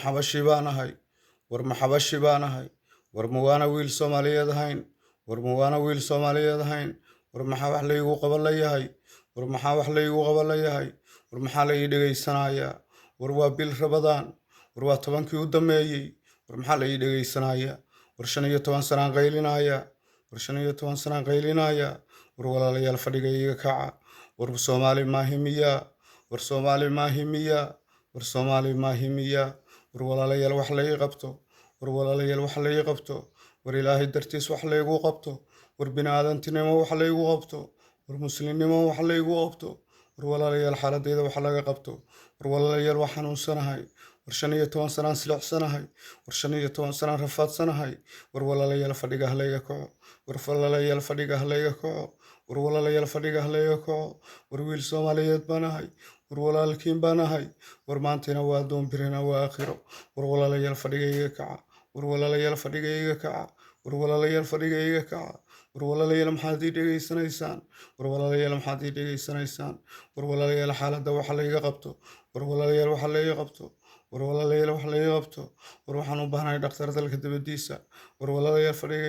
maxabashi baan ahay war maxabashi baan ahay war mawaana wiil Soomaaliyeed ahayn war mawaana wiil Soomaaliyeed ahayn war maxaa wax laygu qaban layahay war maxaa wax laygu qaban layahay war maxaa la ii dhagaysanayaa war waa bil Rabadaan war waa 10kii u dhameeyay war maxaa la ii dhagaysanayaa war 15 sanaan qaylinaya war 15 sanaan qaylinaya war walaalayaal fadhiga iga kaca war Soomaali maahimiya war Soomaali maahimiya war Soomaali maahimiya war walaalayaal wax la ii qabto war walaalayaal wax la ii qabto war Ilaahay dartiis wax la igu qabto war bini'aadantinimo wax la igu qabto war muslimnimo wax la igu qabto war walaalayaal xaaladeyda wax laga qabto war walaalayaal wax xanuunsanahay war 15 sanaan silacsanahay war 15 sanaan rafaadsanahay war walaalayaal fadhiga halayga kaco war walaalayaal fadhiga halayga kaco war walaalayaal fadhiga halayga kaco war wiil Soomaaliyeed baan ahay war walaalkiin baan ahay war maantana waa doon birina waa aakhiro war walaalayaal fadhiga iga kaca war walaalayaal fadhiga iga kaca war walaalayaal fadhiga iga kaca war walaalayaal maxaad ii dhageysanaysaan war walaalayaal maxaad ii dhageysanaysaan war walaalayaal xaaladda wax la iga qabto war walaalayaal wax la iga qabto war walaalayaal wax la iga qabto war waxaan u baahanahay dhakhtar dalka dibadiisa war walaalayaal fadhiga